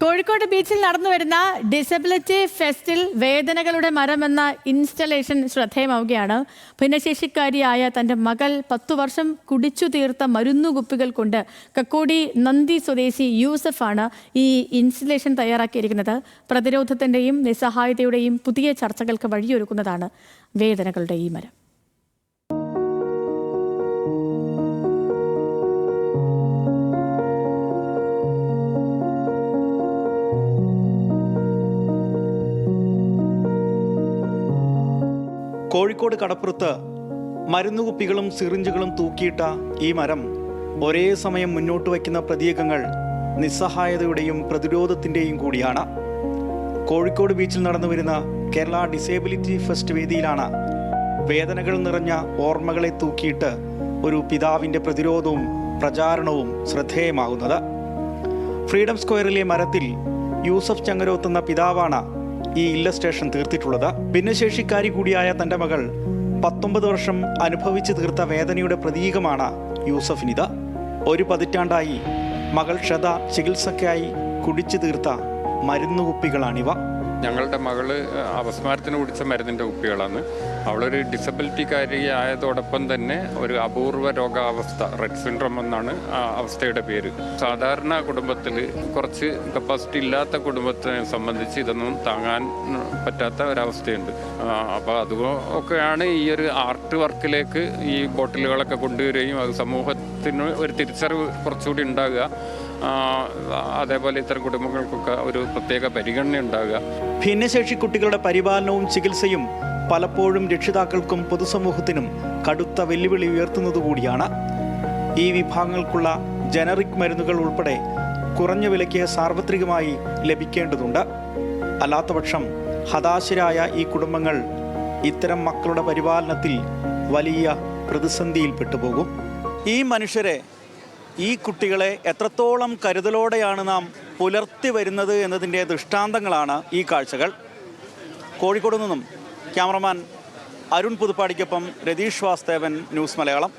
കോഴിക്കോട് ബീച്ചിൽ നടന്നു വരുന്ന ഡിസബിലിറ്റി ഫെസ്റ്റിൽ വേദനകളുടെ മരം എന്ന ഇൻസ്റ്റലേഷൻ ശ്രദ്ധേയമാവുകയാണ്. ഭിന്നശേഷിക്കാരിയായ തൻ്റെ മകൾ 10 വർഷം കുടിച്ചു തീർത്ത മരുന്നുകുപ്പികൾ കൊണ്ട് കക്കോടി നന്ദി സ്വദേശി യൂസഫാണ് ഈ ഇൻസ്റ്റലേഷൻ തയ്യാറാക്കിയിരിക്കുന്നത്. പ്രതിരോധത്തിൻ്റെയും നിസ്സഹായതയുടെയും പുതിയ ചർച്ചകൾക്ക് വഴിയൊരുക്കുന്നതാണ് വേദനകളുടെ ഈ മരം. കോഴിക്കോട് കടപ്പുറത്ത് മരുന്നുകുപ്പികളും സിറിഞ്ചുകളും തൂക്കിയിട്ട ഈ മരം ഒരേ സമയം മുന്നോട്ട് വയ്ക്കുന്ന പ്രതീകങ്ങൾ നിസ്സഹായതയുടെയും പ്രതിരോധത്തിൻ്റെയും കൂടിയാണ്. കോഴിക്കോട് ബീച്ചിൽ നടന്നു വരുന്ന കേരള ഡിസേബിലിറ്റി ഫെസ്റ്റ് വേദിയിലാണ് വേദനകൾ നിറഞ്ഞ ഓർമ്മകളെ തൂക്കിയിട്ട് ഒരു പിതാവിൻ്റെ പ്രതിരോധവും പ്രചാരണവും ശ്രദ്ധേയമാകുന്നത്. ഫ്രീഡം സ്ക്വയറിലെ മരത്തിൽ യൂസഫ് ചങ്ങരോത്ത് എന്ന പിതാവാണ് ഈ ഇല്ലസ്ട്രേഷൻ തീർത്തിട്ടുള്ളത്. ഭിന്നശേഷിക്കാരി കൂടിയായ തൻ്റെ മകൾ 19 വർഷം അനുഭവിച്ചു തീർത്ത വേദനയുടെ പ്രതീകമാണ് യൂസഫിനിത്. ഒരു പതിറ്റാണ്ടായി മകൾ ക്ഷത ചികിത്സയ്ക്കായി കുടിച്ചു തീർത്ത മരുന്നുകുപ്പികളാണിവ. ഞങ്ങളുടെ മകള് അപസ്മാരത്തിന് കുടിച്ച മരുന്നിൻ്റെ കുപ്പികളാണ്. അവളൊരു ഡിസബിലിറ്റിക്കാരി ആയതോടൊപ്പം തന്നെ ഒരു അപൂർവ രോഗാവസ്ഥ, റെഡ് സിൻഡ്രോം എന്നാണ് ആ അവസ്ഥയുടെ പേര്. സാധാരണ കുടുംബത്തിൽ കുറച്ച് കപ്പാസിറ്റി ഇല്ലാത്ത കുടുംബത്തിനെ സംബന്ധിച്ച് ഇതൊന്നും താങ്ങാൻ പറ്റാത്ത ഒരവസ്ഥയുണ്ട്. അപ്പോൾ അതുമൊക്കെയാണ് ഈ ഒരു ആർട്ട് വർക്കിലേക്ക് ഈ ബോട്ടിലുകളൊക്കെ കൊണ്ടുവരികയും അത് സമൂഹത്തിന് ഒരു തിരിച്ചറിവ് കുറച്ചുകൂടി ഉണ്ടാകുക, അതേപോലെ ഇത്തരം കുടുംബങ്ങൾക്കൊക്കെ ഒരു പ്രത്യേക പരിഗണന ഉണ്ടാകുക. ഭിന്നശേഷി കുട്ടികളുടെ പരിപാലനവും ചികിത്സയും പലപ്പോഴും രക്ഷിതാക്കൾക്കും പൊതുസമൂഹത്തിനും കടുത്ത വെല്ലുവിളി ഉയർത്തുന്നതുകൂടിയാണ്. ഈ വിഭാഗങ്ങൾക്കുള്ള ജനറിക് മരുന്നുകൾ ഉൾപ്പെടെ കുറഞ്ഞ വിലയ്ക്ക് സാർവത്രികമായി ലഭിക്കേണ്ടതുണ്ട്. അല്ലാത്തപക്ഷം ഹതാശരായ ഈ കുടുംബങ്ങൾ ഇത്തരം മക്കളുടെ പരിപാലനത്തിൽ വലിയ പ്രതിസന്ധിയിൽ പെട്ടുപോകും. ഈ മനുഷ്യരെ, ഈ കുട്ടികളെ എത്രത്തോളം കരുതലോടെയാണ് നാം പുലർത്തി വരുന്നത് എന്നതിൻ്റെ ദൃഷ്ടാന്തങ്ങളാണ് ഈ കാഴ്ചകൾ. കോഴിക്കോട് നിന്നും ക്യാമറമാൻ അരുൺ പുതുപ്പാടിക്കൊപ്പം രതീഷ് വാസ്തവൻ, ന്യൂസ് മലയാളം.